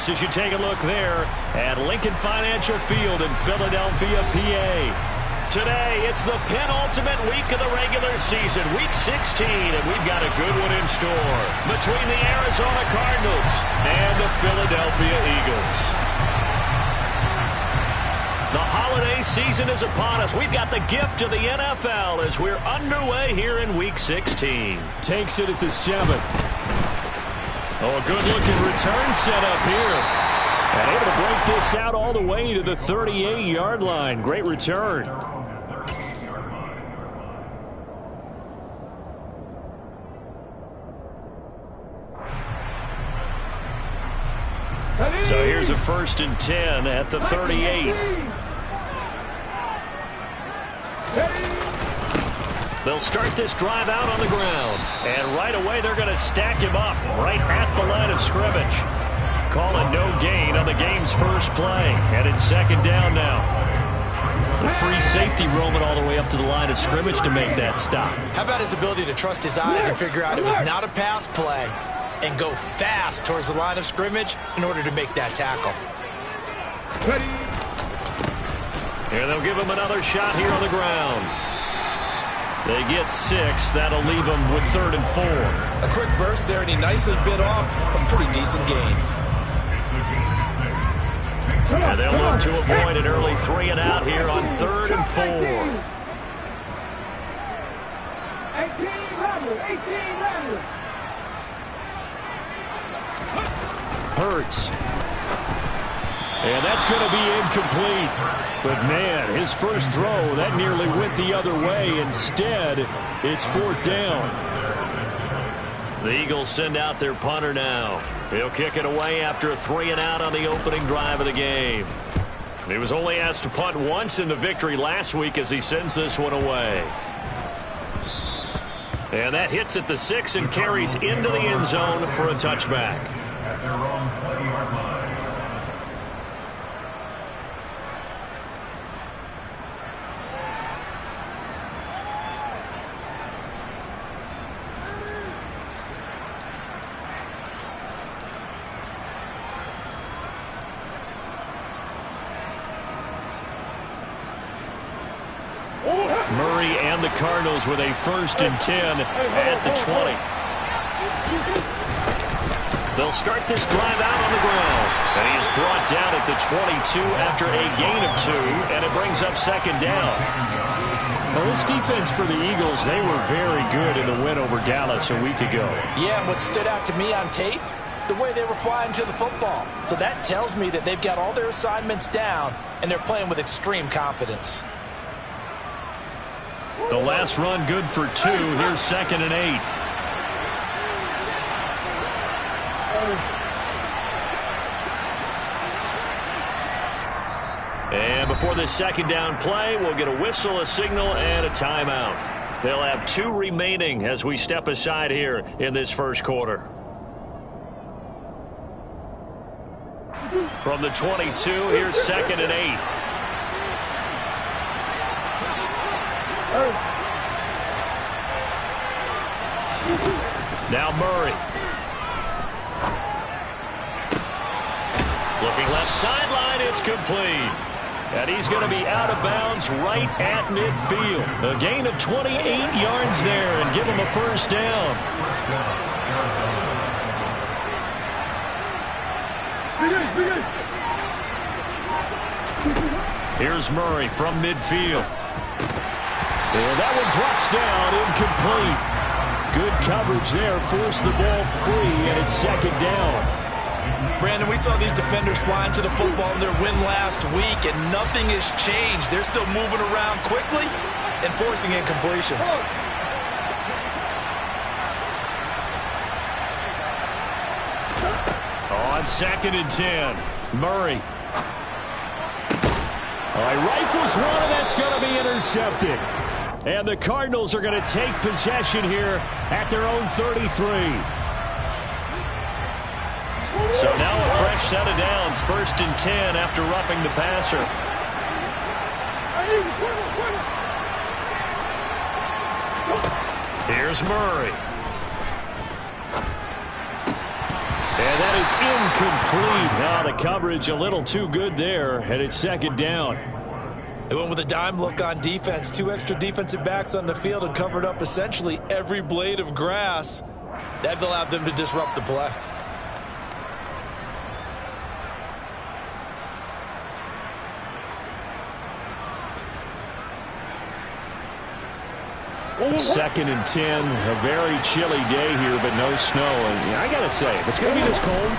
us as you take a look there at Lincoln Financial Field in Philadelphia, PA. Today, it's the penultimate week of the regular season, Week 16, and we've got a good one in store between the Arizona Cardinals and the Philadelphia Eagles. The holiday season is upon us. We've got the gift of the NFL as we're underway here in Week 16. Takes it at the 7th. Oh, a good-looking return set up here. And able to break this out all the way to the 38-yard line. Great return. So here's a 1st and 10 at the 38. They'll start this drive out on the ground. And right away, they're going to stack him up right at the line of scrimmage. Calling no gain on the game's first play. And it's 2nd down now. The free safety roaming all the way up to the line of scrimmage to make that stop. How about his ability to trust his eyes and figure out it was not a pass play and go fast towards the line of scrimmage in order to make that tackle. And they'll give him another shot here on the ground. They get 6. That'll leave them with 3rd and 4. A quick burst there, and he nicely bit off a pretty decent gain. And they'll look to avoid an early 3 and out here on 3rd and 4. 18 Hurts. And that's going to be incomplete. But, man, his first throw, that nearly went the other way. Instead, it's 4th down. The Eagles send out their punter now. He'll kick it away after a 3 and out on the opening drive of the game. He was only asked to punt once in the victory last week as he sends this one away. And that hits at the 6 and carries into the end zone for a touchback. At their own 20-yard line. Murray and the Cardinals with a 1st and 10 at the 20. They'll start this drive out on the ground. And he is brought down at the 22 after a gain of 2, and it brings up 2nd down. Well, this defense for the Eagles, they were very good in the win over Dallas a week ago. Yeah, and what stood out to me on tape, the way they were flying to the football. So that tells me that they've got all their assignments down, and they're playing with extreme confidence. The last run good for 2. Here's 2nd and 8. And before this 2nd down play, we'll get a whistle, a signal, and a timeout. They'll have 2 remaining as we step aside here in this first quarter. From the 22, here's 2nd and 8. Now Murray. Looking left sideline, it's complete. And he's going to be out of bounds right at midfield. A gain of 28 yards there and give him a 1st down. Here's Murray from midfield. And that one drops down, incomplete. Good coverage there, forced the ball free, and it's 2nd down. Brandon, we saw these defenders flying to the football in their win last week, and nothing has changed. They're still moving around quickly and forcing incompletions. On 2nd and 10, Murray. He rifles one, and that's going to be intercepted. And the Cardinals are going to take possession here at their own 33. So now a fresh set of downs, 1st and 10 after roughing the passer. Here's Murray. And that is incomplete. Now the coverage a little too good there, and it's second down. They went with a dime look on defense. 2 extra defensive backs on the field and covered up essentially every blade of grass. That allowed them to disrupt the play. Second and 10, a very chilly day here, but no snow. And I got to say, if it's going to be this cold,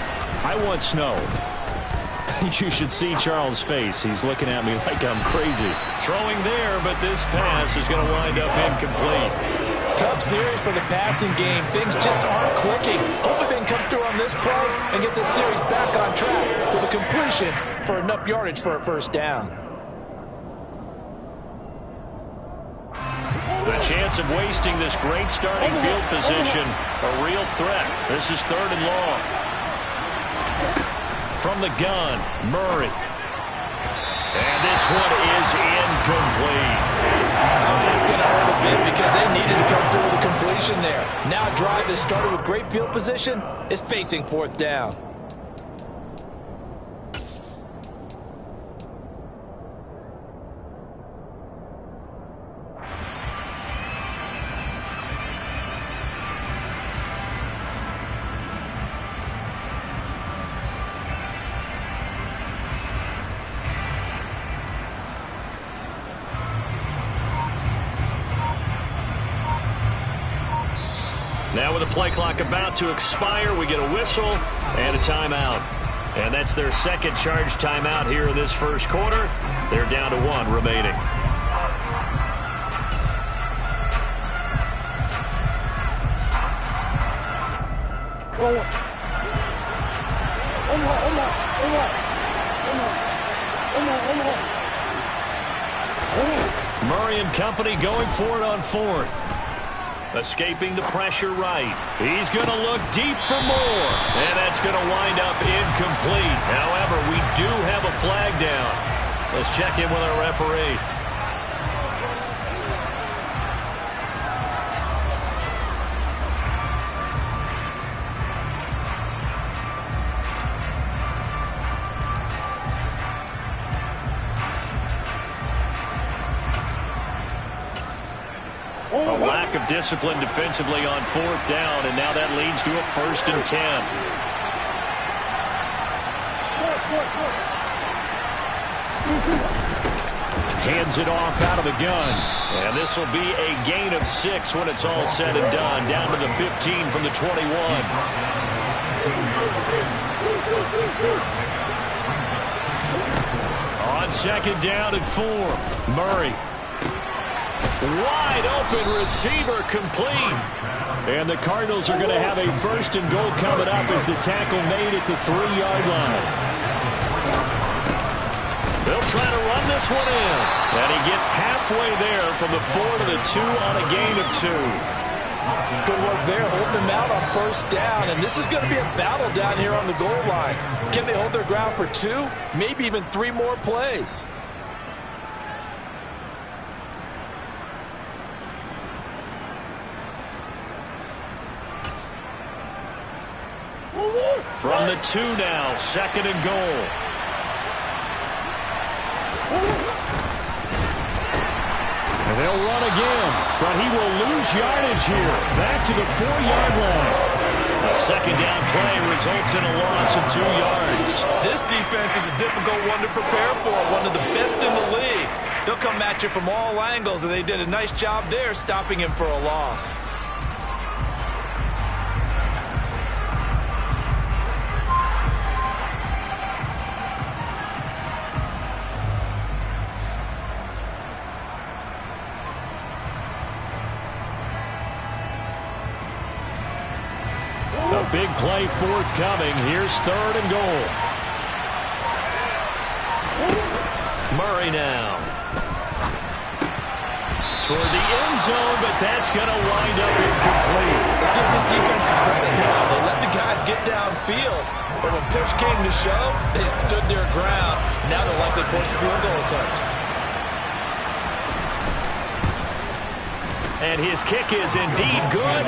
I want snow. You should see Charles' face. He's looking at me like I'm crazy. Throwing there, but this pass is going to wind up incomplete. Tough series for the passing game. Things just aren't clicking. Hopefully they can come through on this play and get this series back on track with a completion for enough yardage for a first down. The chance of wasting this great starting field position, a real threat. This is 3rd and long. From the gun, Murray. And this one is incomplete. Oh, that's going to hurt a bit because they needed to come through with a completion there. Now a drive that started with great field position is facing 4th down. Now with the play clock about to expire, we get a whistle and a timeout. And that's their second charge timeout here in this first quarter. They're down to 1 remaining. Murray and company going for it on 4th. Escaping the pressure right. He's going to look deep for more. And that's going to wind up incomplete. However, we do have a flag down. Let's check in with our referee. A lack of discipline defensively on 4th down, and now that leads to a 1st and 10. Hands it off out of the gun. And this will be a gain of 6 when it's all said and done. Down to the 15 from the 21. On 2nd down and 4. Murray. Wide open receiver complete. And the Cardinals are going to have a 1st and goal coming up as the tackle made at the 3-yard line. They'll try to run this one in. And he gets halfway there from the 4 to the 2 on a gain of 2. Good work there, holding them out on 1st down. And this is going to be a battle down here on the goal line. Can they hold their ground for 2, maybe even 3 more plays? From the 2 now, 2nd and goal. And they'll run again, but he will lose yardage here. Back to the 4-yard line. A 2nd down play results in a loss of 2 yards. This defense is a difficult one to prepare for, one of the best in the league. They'll come at you from all angles, and they did a nice job there stopping him for a loss. A big play forthcoming. Here's 3rd and goal. Murray now. Toward the end zone, but that's going to wind up incomplete. Let's give this defense some credit now. They let the guys get downfield, but when push came to shove, they stood their ground. Now they'll likely force a field goal attempt. And his kick is indeed good.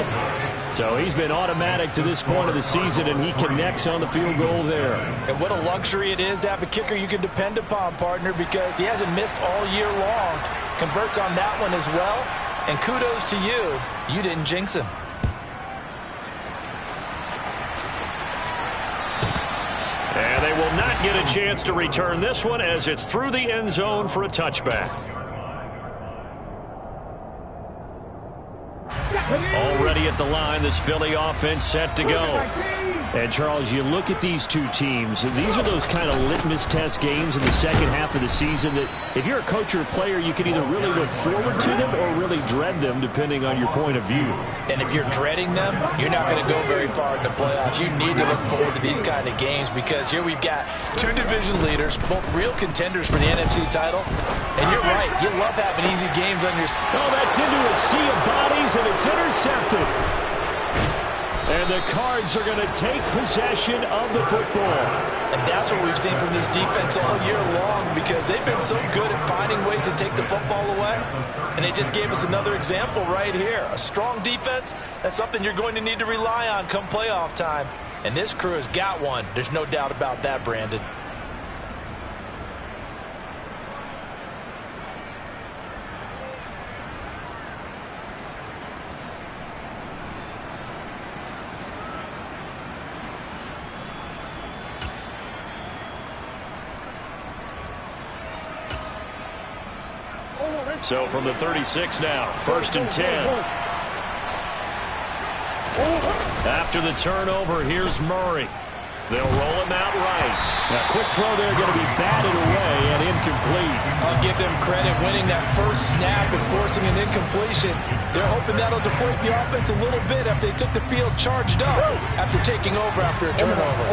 So he's been automatic to this point of the season, and he connects on the field goal there. And what a luxury it is to have a kicker you can depend upon, partner, because he hasn't missed all year long. Converts on that one as well. And kudos to you. You didn't jinx him. And they will not get a chance to return this one as it's through the end zone for a touchback. Already at the line, this Philly offense set to go. And, Charles, you look at these two teams, these are those kind of litmus test games in the second half of the season that if you're a coach or a player, you can either really look forward to them or really dread them, depending on your point of view. And if you're dreading them, you're not going to go very far in the playoffs. You need to look forward to these kind of games because here we've got two division leaders, both real contenders for the NFC title. And you're right, you love having easy games on your... Oh, that's into a sea of bodies, and it's intercepted. And the Cards are going to take possession of the football. And that's what we've seen from this defense all year long because they've been so good at finding ways to take the football away. And they just gave us another example right here. A strong defense, that's something you're going to need to rely on come playoff time. And this crew has got one. There's no doubt about that, Brandon. So from the 36 now, 1st and 10. After the turnover, here's Murray. They'll roll him out right. Now, quick throw there, going to be batted away and incomplete. I'll give them credit winning that first snap and forcing an incompletion. They're hoping that'll deflate the offense a little bit after they took the field charged up after taking over after a turnover.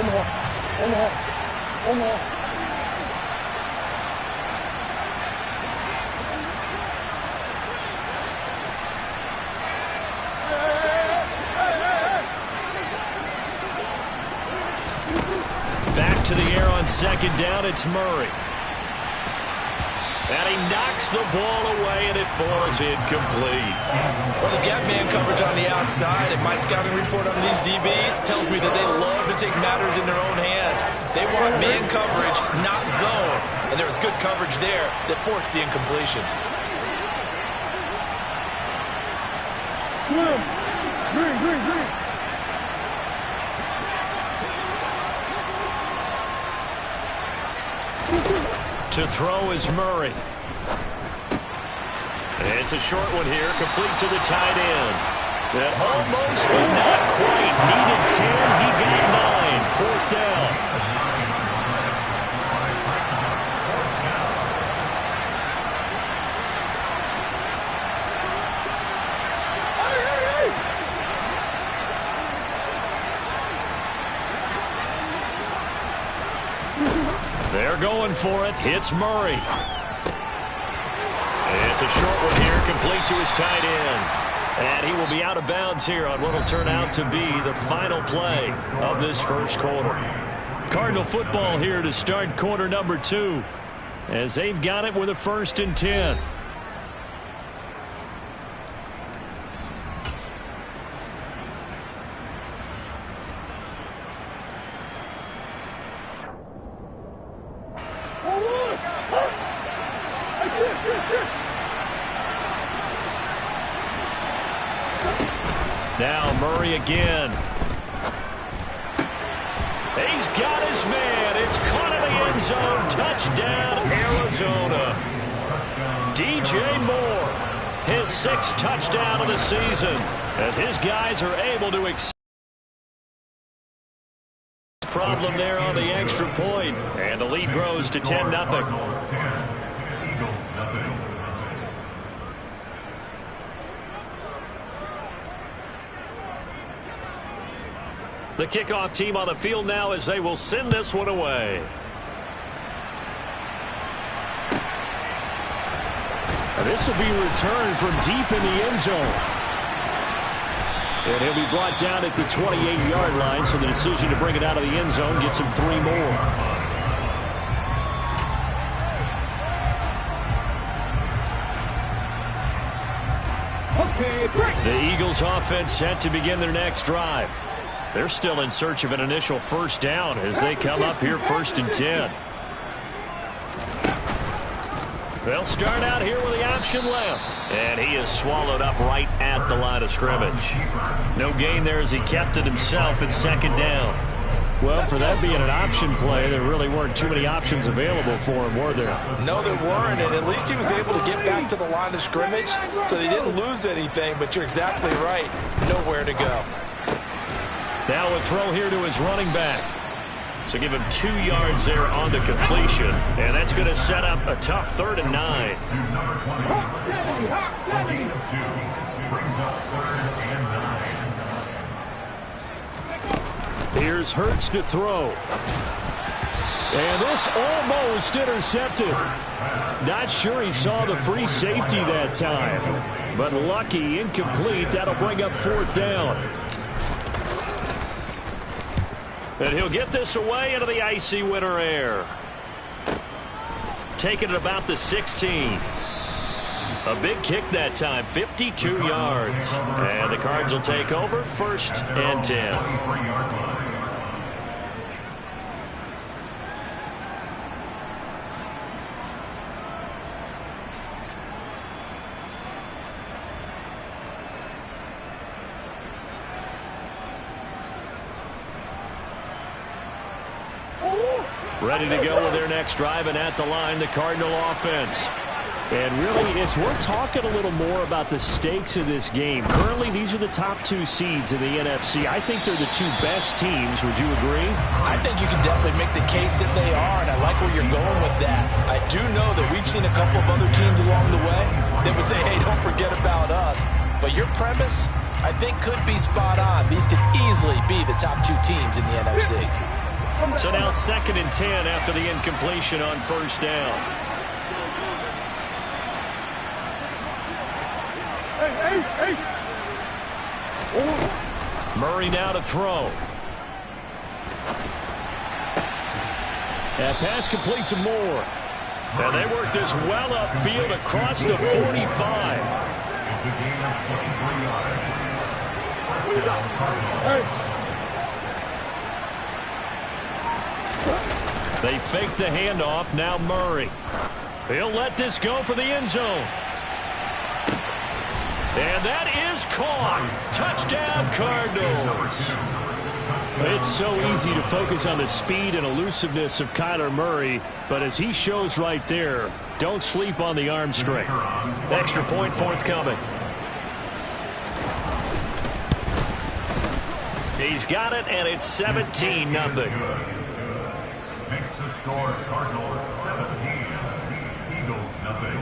Back to the air on 2nd down, it's Murray. And he knocks the ball away, and it falls incomplete. Well, they've got man coverage on the outside, and my scouting report on these DBs tells me that they love to take matters in their own hands. They want man coverage, not zone. And there was good coverage there that forced the incompletion. Green. To throw is Murray. It's a short one here, complete to the tight end. That almost, but not quite. Needed 10, he got 9. 4th down. They're going for it. It's Murray. It's a short one here, complete to his tight end. And he will be out of bounds here on what will turn out to be the final play of this first quarter. Cardinal football here to start quarter number 2 as they've got it with a 1st and 10. Now Murray again. He's got his man. It's caught in the end zone. Touchdown, Arizona. DJ Moore, his 6th touchdown of the season, as his guys are able to extend the problem there on the extra point. And the lead grows to 10-0. The kickoff team on the field now as they will send this one away. And this will be returned from deep in the end zone. And he'll be brought down at the 28-yard line, so the decision to bring it out of the end zone gets him 3 more. The Eagles offense set to begin their next drive. They're still in search of an initial first down as they come up here 1st and 10. They'll start out here with the option left. And he is swallowed up right at the line of scrimmage. No gain there as he kept it himself at 2nd down. Well, for that being an option play, there really weren't too many options available for him, were there? No, there weren't, and at least he was able to get back to the line of scrimmage, so he didn't lose anything, but you're exactly right. Nowhere to go. Now a throw here to his running back. So give him 2 yards there on the completion, and that's going to set up a tough 3rd and 9. Here's Hurts to throw. And this almost intercepted. Not sure he saw the free safety that time. But lucky, incomplete. That'll bring up 4th down. And he'll get this away into the icy winter air. Taking it about the 16. A big kick that time, 52 yards. And the Cards will take over 1st and 10. Ready to go with their next drive, and at the line, the Cardinal offense. And really, it's worth talking a little more about the stakes of this game. Currently, these are the top 2 seeds in the NFC. I think they're the 2 best teams. Would you agree? I think you can definitely make the case that they are, and I like where you're going with that. I do know that we've seen a couple of other teams along the way that would say, hey, don't forget about us. But your premise, I think, could be spot on. These could easily be the top 2 teams in the NFC. So now 2nd and 10 after the incompletion on 1st down. Murray now to throw. That pass complete to Moore. And they work this well upfield across the 45. They fake the handoff. Now Murray. He'll let this go for the end zone. And that is caught. Touchdown, Cardinals. It's so easy to focus on the speed and elusiveness of Kyler Murray, but as he shows right there, don't sleep on the arm strength. Extra point forthcoming. He's got it, and it's 17-0. Makes the score Cardinals 17, Eagles nothing.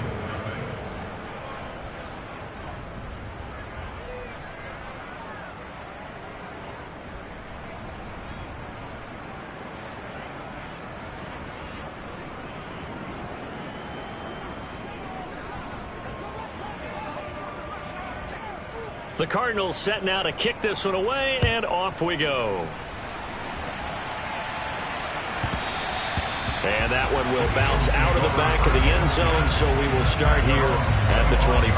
The Cardinals set now to kick this one away, and off we go. And that one will bounce out of the back of the end zone, so we will start here at the 25.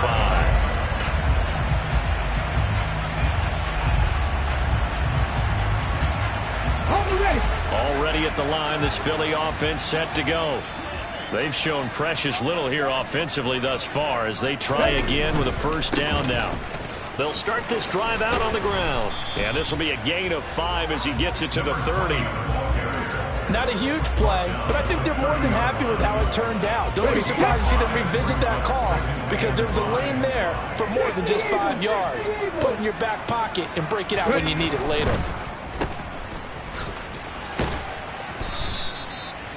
Already at the line, this Philly offense set to go. They've shown precious little here offensively thus far as they try again with a 1st down now. They'll start this drive out on the ground. And this will be a gain of 5 as he gets it to the 30. Not a huge play, but I think they're more than happy with how it turned out. Don't be surprised to see them revisit that call because there was a lane there for more than just 5 yards. Put it in your back pocket and break it out when you need it later.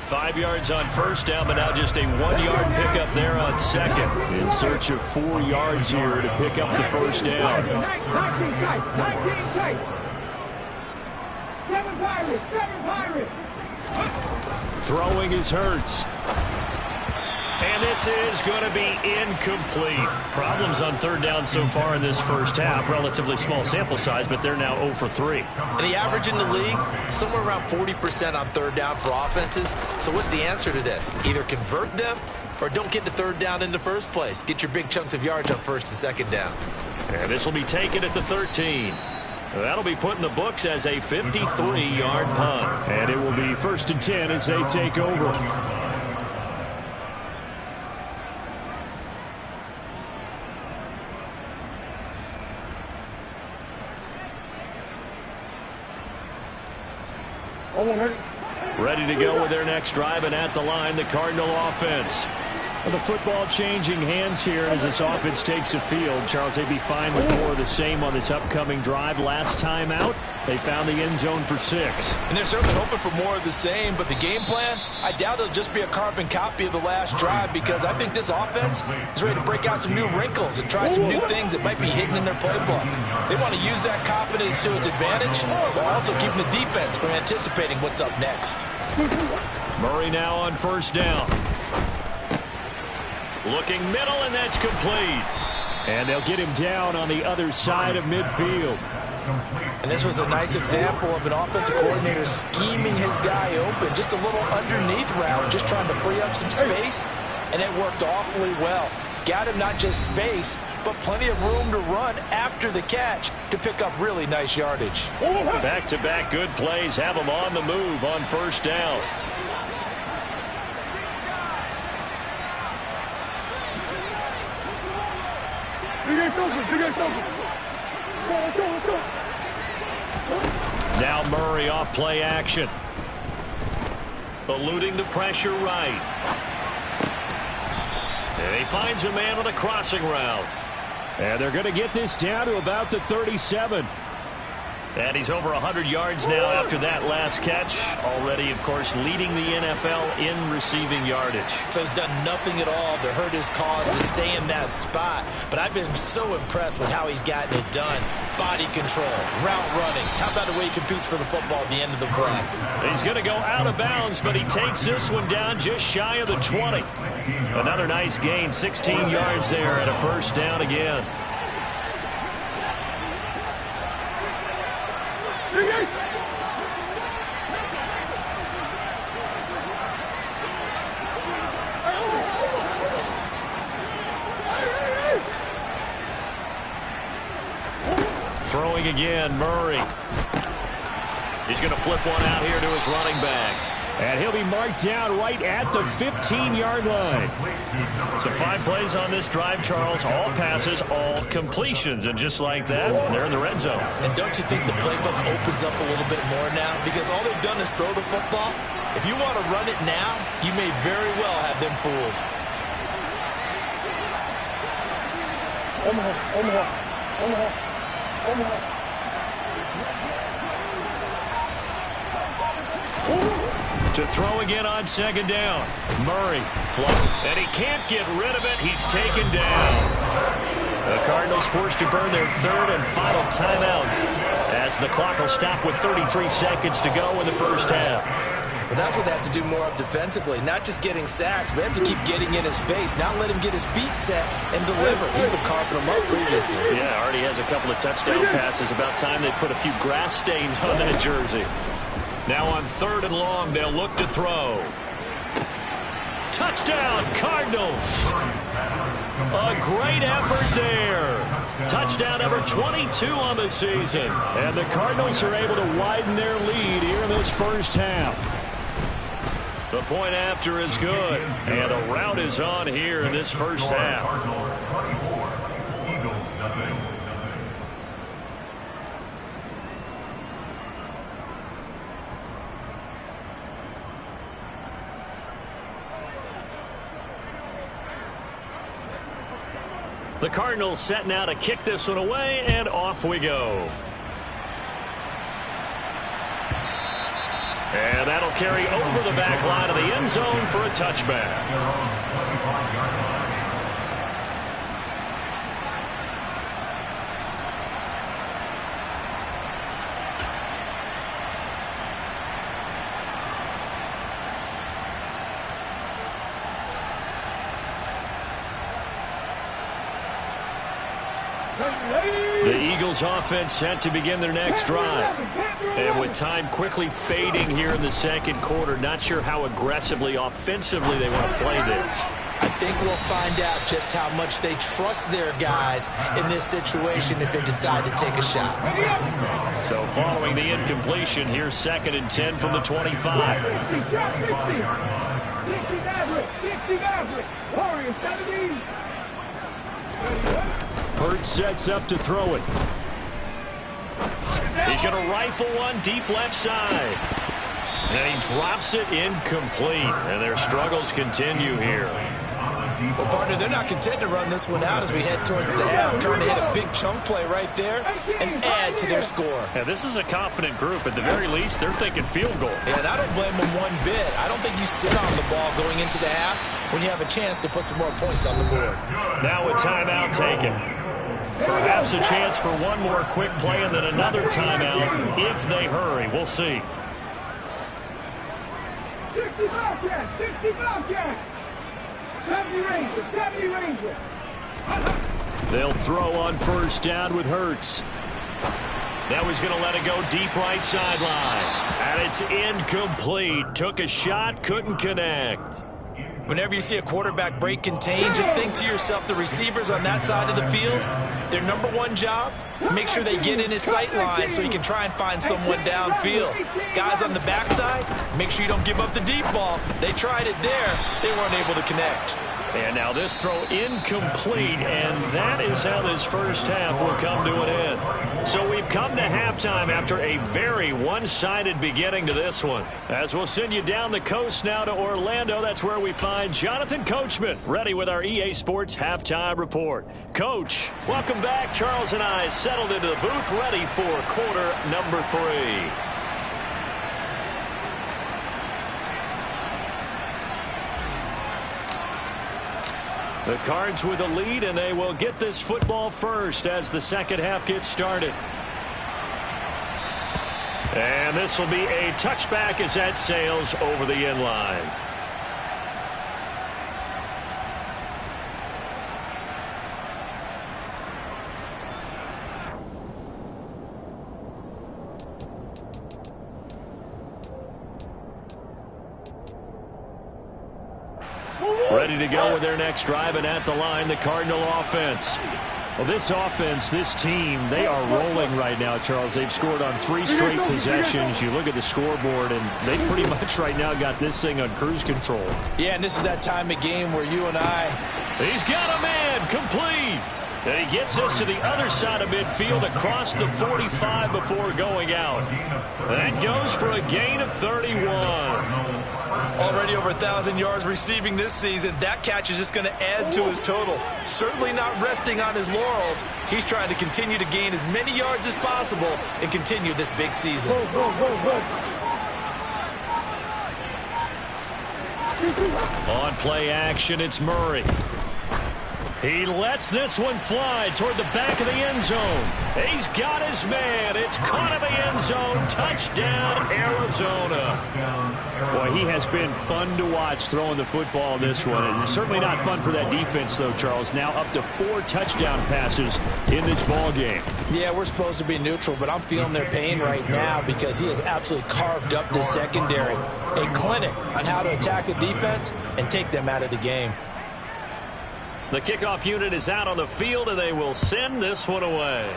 5 yards on 1st down, but now just a 1-yard pickup there on 2nd. In search of 4 yards here to pick up the 1st down. 19 tight. 7 Pirates. Throwing is Hurts. And this is going to be incomplete. Problems on 3rd down so far in this first half. Relatively small sample size, but they're now 0 for 3. And the average in the league, somewhere around 40% on 3rd down for offenses. So what's the answer to this? Either convert them or don't get to 3rd down in the first place. Get your big chunks of yards on 1st and 2nd down. And this will be taken at the 13. That'll be put in the books as a 53-yard punt. And it will be 1st and 10 as they take over. Ready to go with their next drive, and at the line, the Cardinal offense. Well, the football changing hands here as this offense takes the field. Charles, they'd be fine with more of the same on this upcoming drive. Last time out, they found the end zone for 6. And they're certainly hoping for more of the same, but the game plan, I doubt it'll just be a carbon copy of the last drive, because I think this offense is ready to break out some new wrinkles and try some new things that might be hidden in their playbook. They want to use that confidence to its advantage, while also keeping the defense from anticipating what's up next. Murray now on 1st down. Looking middle, and that's complete. And they'll get him down on the other side of midfield. And this was a nice example of an offensive coordinator scheming his guy open. Just a little underneath route, just trying to free up some space, and it worked awfully well. Got him not just space, but plenty of room to run after the catch to pick up really nice yardage. Back-to-back good plays have him on the move on 1st down. Now Murray off play action. Eluding the pressure right. And he finds a man on a crossing route. And they're going to get this down to about the 37. And he's over 100 yards now after that last catch. Already, of course, leading the NFL in receiving yardage. So he's done nothing at all to hurt his cause to stay in that spot. But I've been so impressed with how he's gotten it done. Body control, route running. How about the way he competes for the football at the end of the play? He's going to go out of bounds, but he takes this one down just shy of the 20. Another nice gain, 16 yards there at a 1st down again. Throwing again, Murray. He's going to flip one out here to his running back. And he'll be marked down right at the 15-yard line. So 5 plays on this drive, Charles. All passes, all completions. And just like that, they're in the red zone. And don't you think the playbook opens up a little bit more now? Because all they've done is throw the football. If you want to run it now, you may very well have them fooled. To throw again on 2nd down. Murray float, and he can't get rid of it. He's taken down. The Cardinals forced to burn their 3rd and final timeout as the clock will stop with 33 seconds to go in the 1st half. Well, that's what they have to do more of defensively. Not just getting sacks, but they have to keep getting in his face. Not let him get his feet set and deliver. He's been carving them up previously. Yeah, already has a couple of touchdown passes. About time they put a few grass stains on that jersey. Now on 3rd and long, they'll look to throw. Touchdown, Cardinals. A great effort there. Touchdown number 22 on the season. And the Cardinals are able to widen their lead here in this 1st half. The point after is good. And a rout is on here in this 1st half. Eagles nothing. The Cardinals set now to kick this one away, and off we go. And that'll carry over the back line of the end zone for a touchback. The Eagles offense set to begin their next drive. And with time quickly fading here in the 2nd quarter, not sure how aggressively, offensively they want to play this. I think we'll find out just how much they trust their guys in this situation if they decide to take a shot. So following the incompletion, here's 2nd and 10 from the 25. 60 Warriors 70. Hurts sets up to throw it. He's going to rifle one deep left side. And he drops it incomplete. And their struggles continue here. Well, partner, they're not content to run this one out as we head towards the half, trying to hit a big chunk play right there and add to their score. Yeah, this is a confident group. At the very least, they're thinking field goal. Yeah, and I don't blame them one bit. I don't think you sit on the ball going into the half when you have a chance to put some more points on the board. Now a timeout taken. Perhaps a chance for one more quick play and then another timeout if they hurry. We'll see. 60 Bobcats, 60 Bobcats. 70 Rangers, 70 Rangers. They'll throw on first down with Hurts. Now he's going to let it go deep right sideline. And it's incomplete. Took a shot, couldn't connect. Whenever you see a quarterback break contain, just think to yourself, the receivers on that side of the field, their number one job, make sure they get in his sight line so he can try and find someone downfield. Guys on the backside, make sure you don't give up the deep ball. They tried it there. They weren't able to connect. And now this throw incomplete, and that is how this first half will come to an end. So we've come to halftime after a very one-sided beginning to this one. As we'll send you down the coast now to Orlando, that's where we find Jonathan Coachman, ready with our EA Sports Halftime Report. Coach, welcome back. Charles and I settled into the booth, ready for quarter number 3. The Cards with a lead, and they will get this football first as the second half gets started. And this will be a touchback as that sails over the end line. Ready to go with their next drive, and at the line, the Cardinal offense. Well, this offense, this team, they are rolling right now, Charles. They've scored on 3 straight possessions. You look at the scoreboard, and they pretty much right now got this thing on cruise control. Yeah, and this is that time of game where you and I... He's got a man, complete. And he gets us to the other side of midfield across the 45 before going out. That goes for a gain of 31. Already over 1,000 yards receiving this season. That catch is just going to add to his total. Certainly not resting on his laurels. He's trying to continue to gain as many yards as possible and continue this big season. On play action, it's Murray. He lets this one fly toward the back of the end zone. He's got his man. It's caught in the end zone. Touchdown, Arizona. Boy, he has been fun to watch throwing the football in this one. It's certainly not fun for that defense, though, Charles. Now up to 4 touchdown passes in this ball game. Yeah, we're supposed to be neutral, but I'm feeling their pain right now because he has absolutely carved up the secondary. A clinic on how to attack a defense and take them out of the game. The kickoff unit is out on the field, and they will send this one away.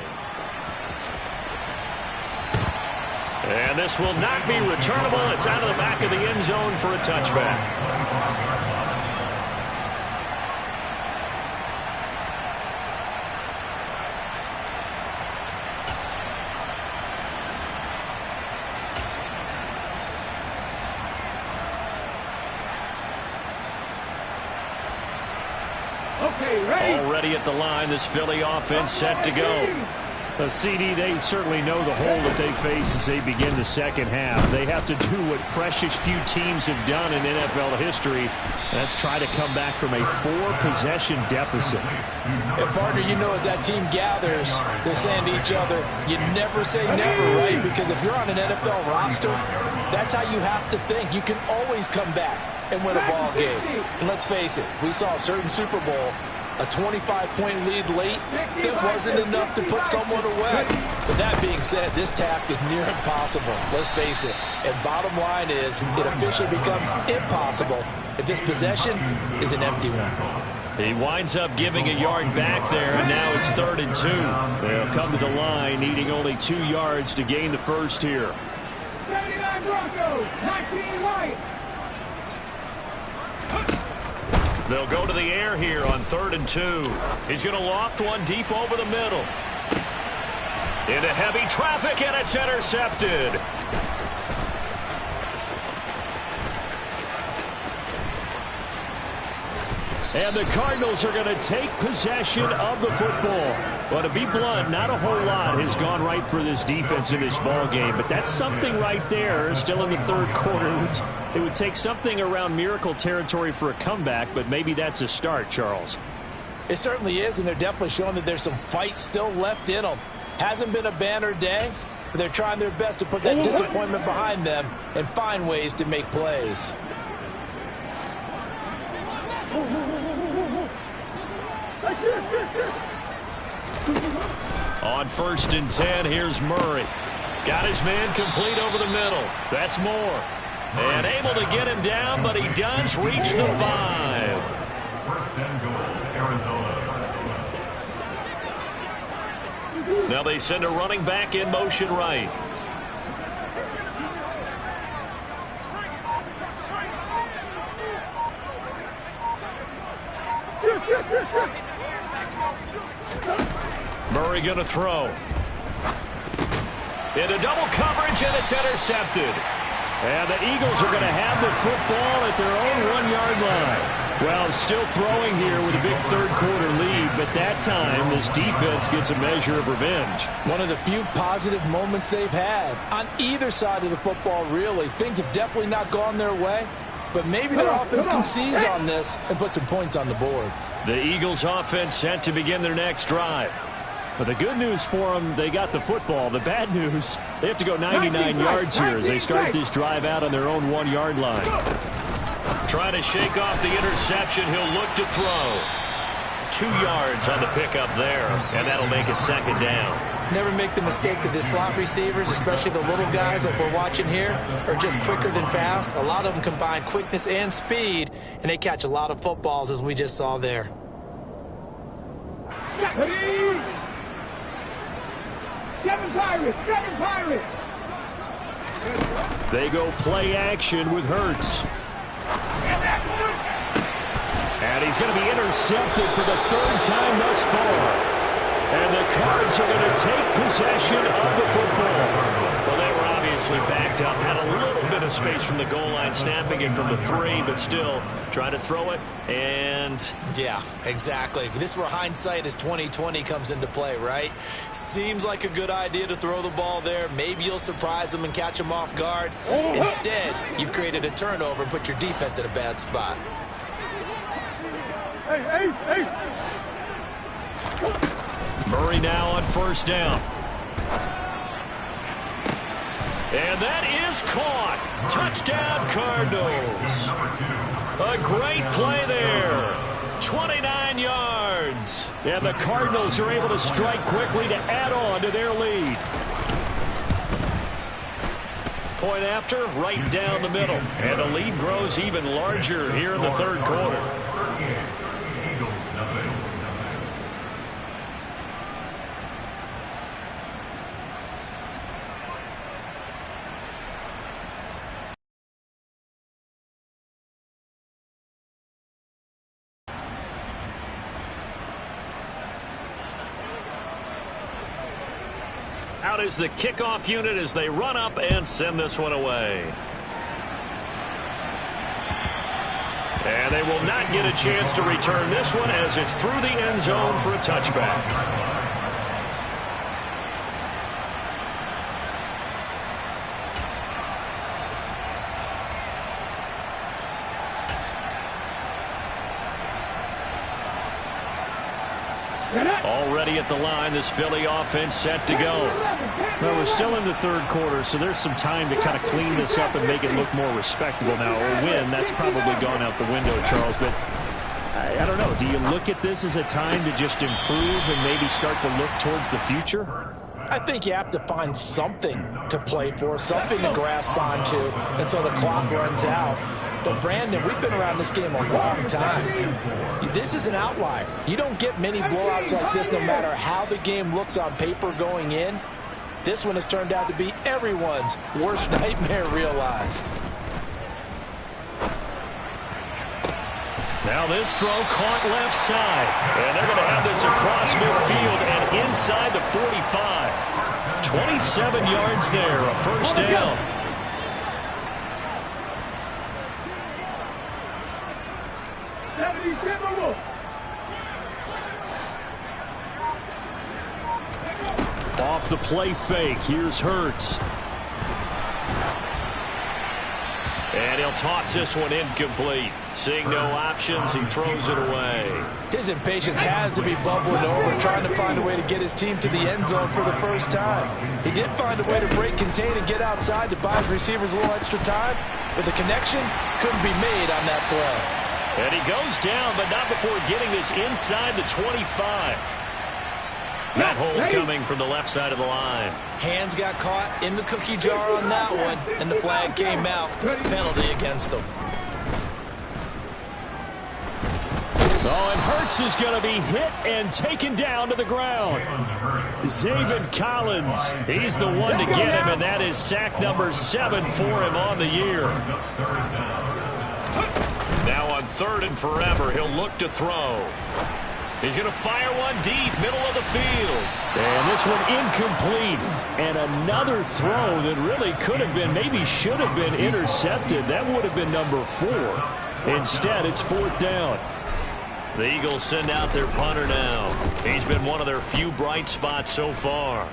And this will not be returnable. It's out of the back of the end zone for a touchback. Already at the line, this Philly offense set to go. The CD, they certainly know the hole that they face as they begin the second half. They have to do what precious few teams have done in NFL history. That's try to come back from a 4-possession deficit. And partner, you know, as that team gathers, they're saying to each other, you never say never, right? Because if you're on an NFL roster, that's how you have to think. You can always come back and win a ball game. And let's face it, we saw a certain Super Bowl A 25-point lead late, that wasn't enough to put someone away. But that being said, this task is near impossible. Let's face it. And bottom line is, it officially becomes impossible if this possession is an empty one. He winds up giving a yard back there, and now it's 3rd and 2. They'll come to the line, needing only 2 yards to gain the first here. 79 Broncos, 19 White. They'll go to the air here on 3rd and 2. He's going to loft one deep over the middle. Into heavy traffic, and it's intercepted. And the Cardinals are going to take possession of the football. Well, to be blunt, not a whole lot has gone right for this defense in this ball game, but that's something right there. Still in the 3rd quarter. It would take something around miracle territory for a comeback, but maybe that's a start, Charles. It certainly is, and they're definitely showing that there's some fight still left in them. Hasn't been a banner day, but they're trying their best to put that disappointment behind them and find ways to make plays. On 1st and 10, here's Murray. Got his man complete over the middle. That's Moore. And able to get him down, but he does reach the 5. 1st and goal, Arizona. Now they send a running back in motion right. Murray going to throw. Into double coverage, and it's intercepted. And the Eagles are going to have the football at their own 1-yard line. Well, still throwing here with a big 3rd quarter lead, but that time this defense gets a measure of revenge. One of the few positive moments they've had on either side of the football, really. Things have definitely not gone their way, but maybe their offense can seize on this and put some points on the board. The Eagles offense set to begin their next drive. But the good news for them, they got the football. The bad news, they have to go 99 yards here as they start this drive out on their own 1-yard line. Trying to shake off the interception. He'll look to throw. 2 yards on the pickup there, and that'll make it 2nd down. Never make the mistake that the slot receivers, especially the little guys like we're watching here, are just quicker than fast. A lot of them combine quickness and speed, and they catch a lot of footballs, as we just saw there. 7 Pirates, 7 Pirates. They go play action with Hurts. And he's going to be intercepted for the 3rd time thus far. And the Cards are going to take possession of the football. Well, they were obviously backed up, had a little bit of space from the goal line, snapping it from the 3, but still trying to throw it. And yeah, exactly. This is where hindsight is 20/20 comes into play, right? Seems like a good idea to throw the ball there. Maybe you'll surprise them and catch them off guard. Instead, you've created a turnover and put your defense in a bad spot. Hey, Ace. Murray now on 1st down. And that is caught. Touchdown, Cardinals. A great play there. 29 yards. And the Cardinals are able to strike quickly to add on to their lead. Point after, right down the middle. And the lead grows even larger here in the 3rd quarter. Out is the kickoff unit as they run up and send this one away. And they will not get a chance to return this one as it's through the end zone for a touchback. Already at the line, this Philly offense set to go. Well, we're still in the 3rd quarter, so there's some time to kind of clean this up and make it look more respectable now. A win, that's probably gone out the window, Charles, but I don't know. Do you look at this as a time to just improve and maybe start to look towards the future? I think you have to find something to play for, something to grasp onto until the clock runs out. But, Brandon, we've been around this game a long time. This is an outlier. You don't get many blowouts like this no matter how the game looks on paper going in. This one has turned out to be everyone's worst nightmare realized. Now this throw caught left side. And they're going to have this across midfield and inside the 45. 27 yards there, a first down. Off the play fake, here's Hurts. And he'll toss this one incomplete. Seeing no options, he throws it away. His impatience has to be bubbling over, trying to find a way to get his team to the end zone for the first time. He did find a way to break, contain, and get outside to buy his receivers a little extra time, but the connection couldn't be made on that throw. And he goes down, but not before getting this inside the 25. That hold coming from the left side of the line. Hands got caught in the cookie jar on that one, and the flag came out. Penalty against him. Oh, and Hurts is going to be hit and taken down to the ground. Zaven Collins, he's the one to get him, and that is sack number 7 for him on the year. Now on 3rd and forever, he'll look to throw. He's going to fire one deep, middle of the field. And this one incomplete. And another throw that really could have been, maybe should have been intercepted. That would have been number 4. Instead, it's 4th down. The Eagles send out their punter now. He's been one of their few bright spots so far.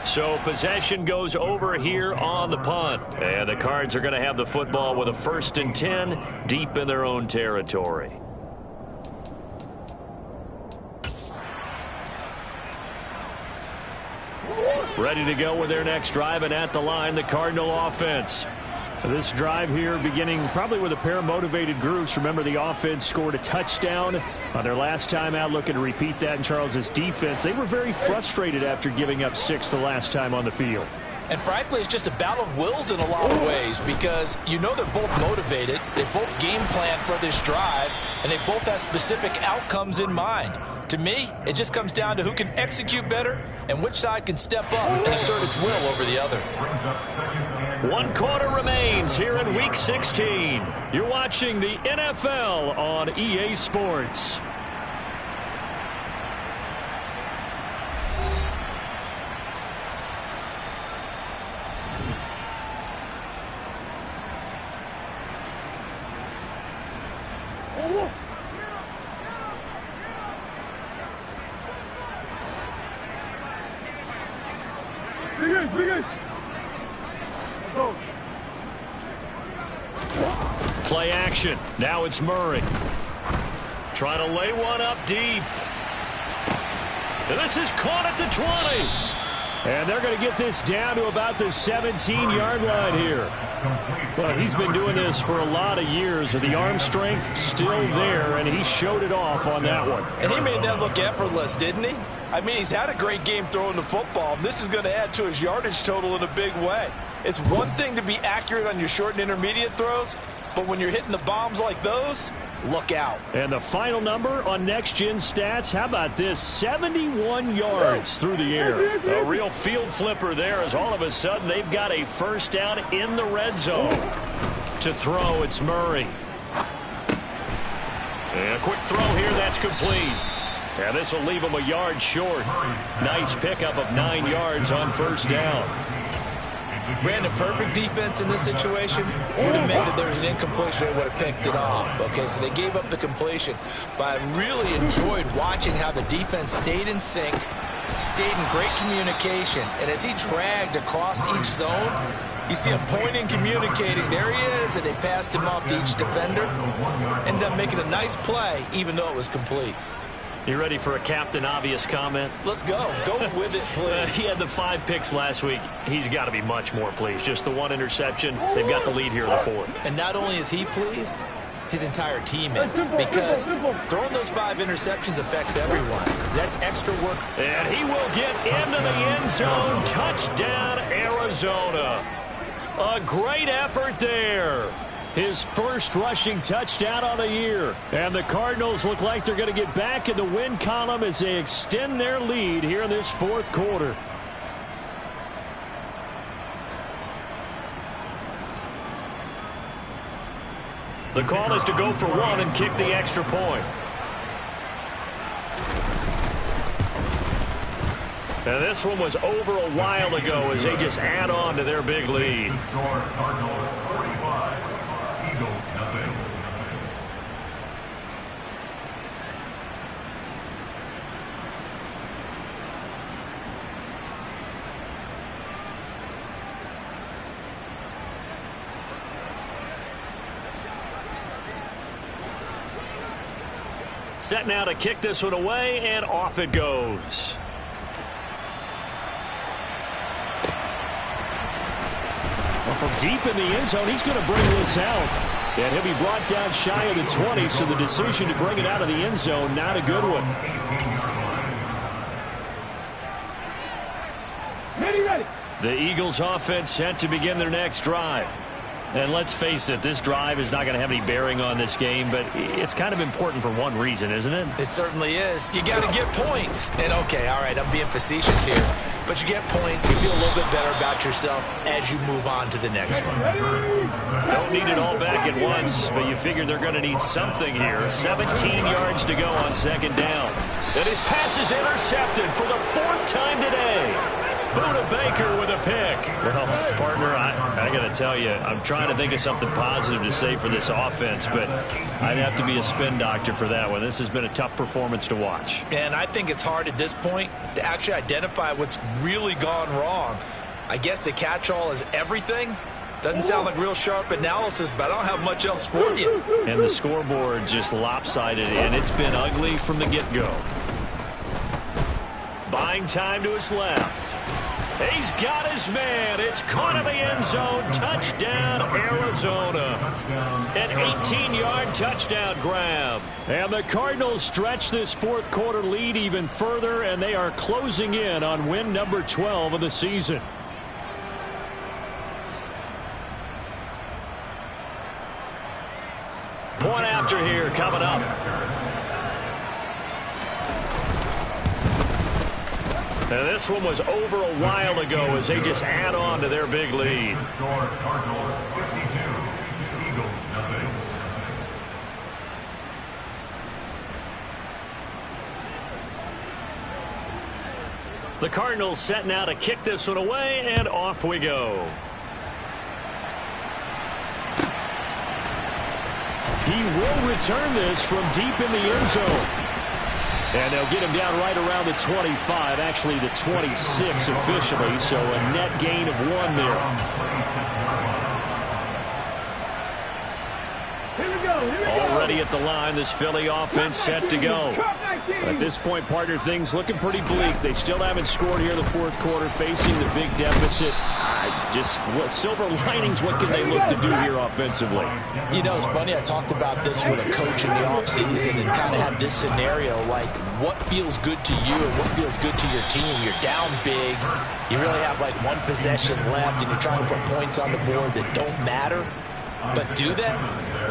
So possession goes over here on the punt. And the Cards are going to have the football with a 1st and 10 deep in their own territory. Ready to go with their next drive, and at the line, the Cardinal offense. This drive here beginning probably with a pair of motivated groups. Remember, the offense scored a touchdown on their last time out, looking to repeat that in Charles's defense. They were very frustrated after giving up 6 the last time on the field. And frankly, it's just a battle of wills in a lot of ways, because you know they're both motivated, they both game plan for this drive, and they both have specific outcomes in mind. To me, it just comes down to who can execute better and which side can step up and assert its will over the other. 1 quarter remains here in Week 16. You're watching the NFL on EA Sports. Play action. Now it's Murray. Trying to lay one up deep. And this is caught at the 20. And they're going to get this down to about the 17-yard line here. Well, he's been doing this for a lot of years. The arm strength still there, and he showed it off on that one. And he made that look effortless, didn't he? I mean, he's had a great game throwing the football. And this is going to add to his yardage total in a big way. It's one thing to be accurate on your short and intermediate throws, but when you're hitting the bombs like those, look out. And the final number on Next Gen Stats, how about this? 71 yards through the air. A real field flipper there, as all of a sudden they've got a first down in the red zone. To throw, it's Murray. And a quick throw here, that's complete. And this will leave him a yard short. Nice pickup of 9 yards on first down. Brandon, perfect defense in this situation would have meant that there was an incompletion and would have picked it off. Okay, so they gave up the completion. But I really enjoyed watching how the defense stayed in sync, stayed in great communication. And as he dragged across each zone, you see him pointing, communicating. There he is, and they passed him off to each defender. Ended up making a nice play, even though it was complete. You ready for a Captain Obvious comment? Let's go. Go with it, please. He had the 5 picks last week. He's got to be much more pleased. Just the 1 interception. They've got the lead here in the 4th. And not only is he pleased, his entire team is. Because throwing those 5 interceptions affects everyone. That's extra work. And he will get into the end zone. Touchdown, Arizona. A great effort there. His first rushing touchdown of the year. And the Cardinals look like they're going to get back in the win column as they extend their lead here in this 4th quarter. The call is to go for 1 and kick the extra point. And this one was over a while ago as they just add on to their big lead. Cardinals 45, Eagles nothing. Set now to kick this one away, and off it goes. Well, from deep in the end zone, he's going to bring this out. And he'll be brought down shy of the 20, so the decision to bring it out of the end zone, not a good one. Ready. The Eagles offense set to begin their next drive. And let's face it, this drive is not going to have any bearing on this game, but it's kind of important for one reason, isn't it? It certainly is. You got to get points. And, okay, all right, I'm being facetious here. But you get points, you feel a little bit better about yourself as you move on to the next one. Don't need it all back at once, but you figure they're going to need something here. 17 yards to go on 2nd down. And his pass is intercepted for the 4th time today. Buda Baker with a pick. Well, partner, I got to tell you, I'm trying to think of something positive to say for this offense, but I'd have to be a spin doctor for that one. This has been a tough performance to watch. And I think it's hard at this point to actually identify what's really gone wrong. I guess the catch-all is everything. Doesn't sound like real sharp analysis, but I don't have much else for you. And the scoreboard just lopsided, and it's been ugly from the get-go. Buying time to his left. He's got his man. It's caught in the end zone. Touchdown, Arizona. An 18-yard touchdown grab. And the Cardinals stretch this 4th quarter lead even further, and they are closing in on win number 12 of the season. Point after here coming up. And this one was over a while ago as they just add on to their big lead. Cardinals 52, Eagles nothing. The Cardinals set now to kick this one away, and off we go. He will return this from deep in the end zone. And they'll get him down right around the 25, actually the 26 officially, so a net gain of 1 there. Here we go. Already at the line, this Philly offense set to go. At this point, partner, things looking pretty bleak. They still haven't scored here in the 4th quarter, facing the big deficit. Silver linings, what can they look to do here offensively? You know, it's funny, I talked about this with a coach in the offseason and kind of had this scenario, like what feels good to you and what feels good to your team. You're down big, you really have like 1 possession left, and you're trying to put points on the board that don't matter. But do they?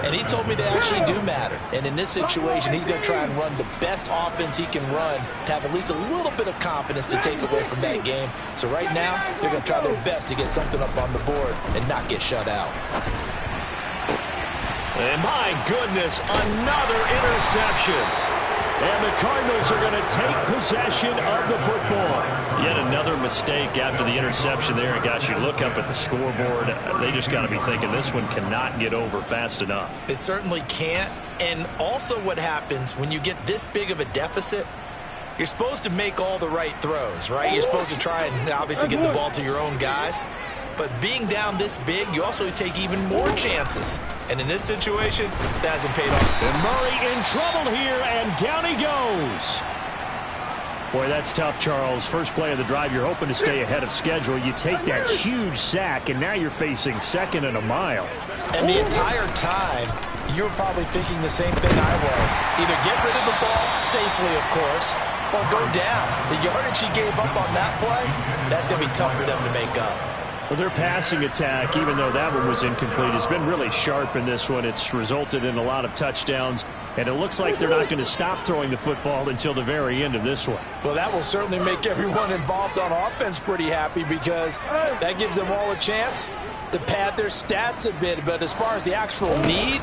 And he told me they actually do matter. And in this situation, he's going to try and run the best offense he can run to have at least a little bit of confidence to take away from that game. So right now, they're going to try their best to get something up on the board and not get shut out. And my goodness, another interception. And the Cardinals are going to take possession of the football. Yet another mistake after the interception there. And gosh, you look up at the scoreboard, they just got to be thinking this one cannot get over fast enough. It certainly can't. And also what happens when you get this big of a deficit, you're supposed to make all the right throws, right? You're supposed to try and obviously get the ball to your own guys. But being down this big, you also take even more chances. And in this situation, that hasn't paid off. And Murray in trouble here, and down he goes. Boy, that's tough, Charles. First play of the drive, you're hoping to stay ahead of schedule. You take that huge sack, and now you're facing 2nd and a mile. And the entire time, you were probably thinking the same thing I was. Either get rid of the ball safely, of course, or go down. The yardage he gave up on that play, that's going to be tough for them to make up. Well, their passing attack, even though that one was incomplete, has been really sharp in this one. It's resulted in a lot of touchdowns, and it looks like they're not going to stop throwing the football until the very end of this one. Well, that will certainly make everyone involved on offense pretty happy, because that gives them all a chance to pad their stats a bit. But as far as the actual need,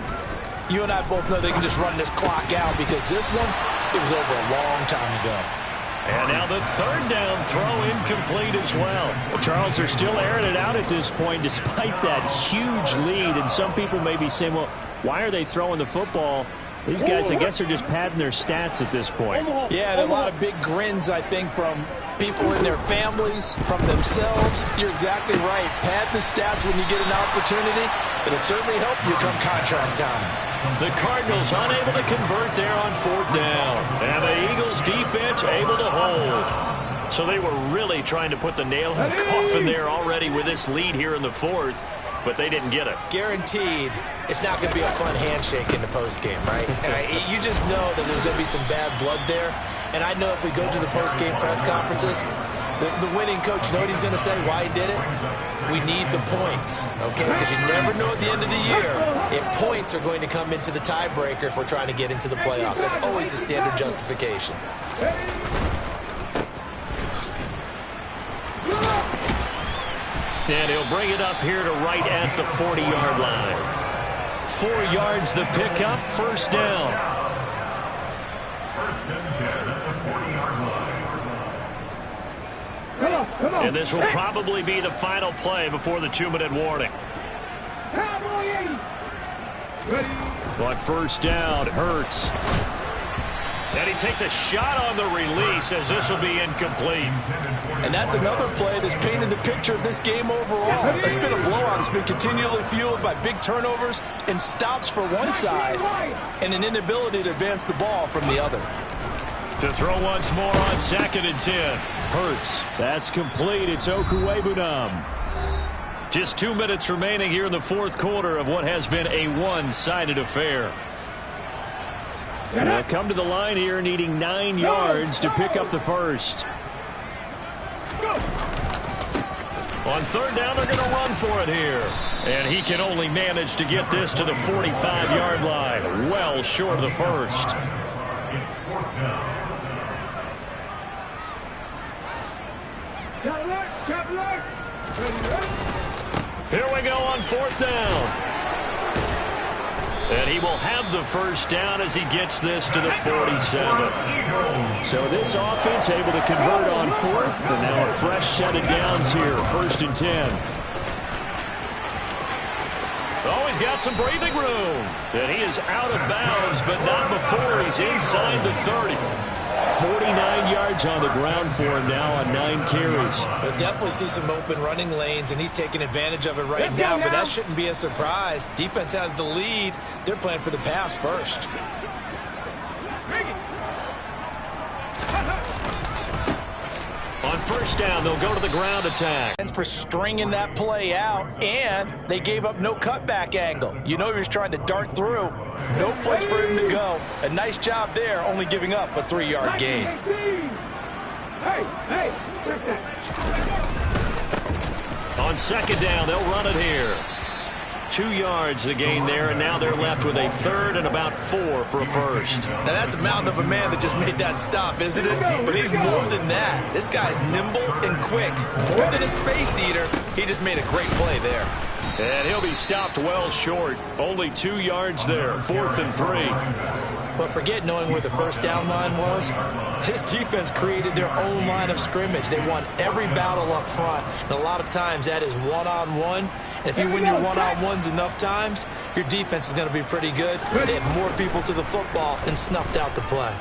you and I both know they can just run this clock out, because this one, it was over a long time ago. And now the 3rd down throw incomplete as well. Charles, they're still airing it out at this point despite that huge lead. And some people may be saying, well, why are they throwing the football? These guys, I guess, are just padding their stats at this point. Yeah, and a lot of big grins, I think, from people in their families, from themselves. You're exactly right. Pad the stats when you get an opportunity. It'll certainly help you come contract time. The Cardinals unable to convert there on 4th down. And the Eagles defense able to hold. So they were really trying to put the nail in the coffin there already with this lead here in the 4th. But they didn't get it. Guaranteed, it's not going to be a fun handshake in the postgame, right? You just know that there's going to be some bad blood there. And I know if we go to the postgame press conferences, the winning coach, you know what he's going to say, why he did it? We need the points, okay? Because you never know at the end of the year if points are going to come into the tiebreaker if we're trying to get into the playoffs. That's always the standard justification. And he'll bring it up here to right at the 40-yard line. 4 yards the pickup, 1st down. 1st and 10 at the 40-yard line. Come on. And this will probably be the final play before the 2-minute warning. But 1st down, Hurts. And he takes a shot on the release as this will be incomplete. And that's another play that's painted the picture of this game overall. It's been a blowout. It's been continually fueled by big turnovers and stops for one side and an inability to advance the ball from the other. To throw once more on 2nd and 10. Hurts. That's complete. It's Okuwebunam. Just 2 minutes remaining here in the 4th quarter of what has been a one-sided affair. They'll come to the line here needing 9 yards to pick up the 1st. On 3rd down, they're going to run for it here. And he can only manage to get this to the 45-yard line. Well short of the 1st. It's 4th down. Here we go on 4th down. And he will have the 1st down as he gets this to the 47. So this offense able to convert on 4th, and now a fresh set of downs here, 1st and 10. Oh, he's got some breathing room. And he is out of bounds, but not before he's inside the 30. 49 yards on the ground for him now on 9 carries. We'll definitely see some open running lanes, and he's taking advantage of it right now, but that shouldn't be a surprise. Defense has the lead. They're playing for the pass first. On 1st down, they'll go to the ground attack. For stringing that play out, and they gave up no cutback angle. You know he was trying to dart through. No place for him to go. A nice job there, only giving up a 3-yard gain. On 2nd down, they'll run it here. 2 yards the gain there, and now they're left with a 3rd and about 4 for a 1st. Now that's a mountain of a man that just made that stop, isn't it? But he's more than that. This guy's nimble and quick. More than a space eater, he just made a great play there. And he'll be stopped well short. Only 2 yards there, 4th and 3. But forget knowing where the 1st down line was. This defense created their own line of scrimmage. They won every battle up front. And a lot of times that is one-on-one. And if you win your one-on-ones enough times, your defense is going to be pretty good. They had more people to the football and snuffed out the play.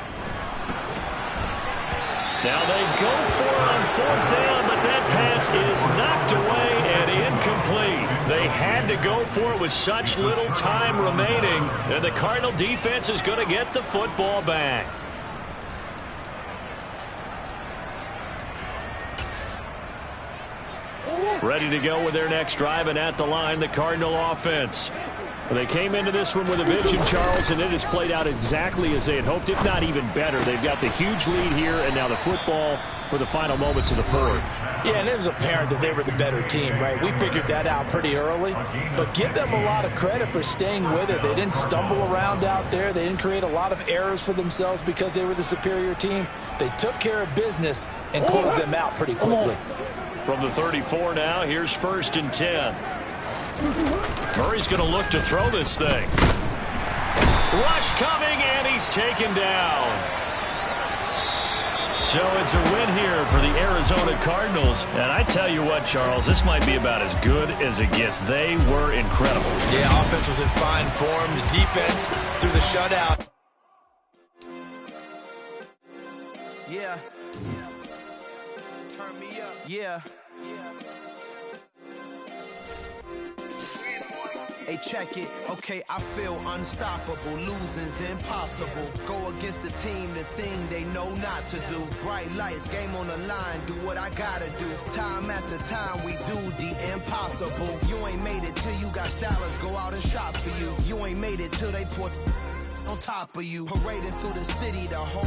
Now they go for it on 4th down, but that pass is knocked away and incomplete. They had to go for it with such little time remaining, and the Cardinal defense is going to get the football back. Ready to go with their next drive, and at the line, the Cardinal offense. They came into this one with a vision, Charles, and it has played out exactly as they had hoped, if not even better. They've got the huge lead here, and now the football for the final moments of the fourth. Yeah, and it was apparent that they were the better team, right? We figured that out pretty early, but give them a lot of credit for staying with it. They didn't stumble around out there. They didn't create a lot of errors for themselves because they were the superior team. They took care of business and closed them out pretty quickly. From the 34 now, here's 1st and 10. Murray's going to look to throw this thing. Rush coming, and he's taken down. So it's a win here for the Arizona Cardinals. And I tell you what, Charles, this might be about as good as it gets. They were incredible. Yeah, offense was in fine form. The defense through the shutout. Yeah. Turn me up. Yeah. Hey, check it. Okay, I feel unstoppable. Losing's impossible. Go against the team, the thing they know not to do. Bright lights, game on the line. Do what I gotta do. Time after time, we do the impossible. You ain't made it till you got stylers go out and shop for you. You ain't made it till they put on top of you. Parading through the city, the whole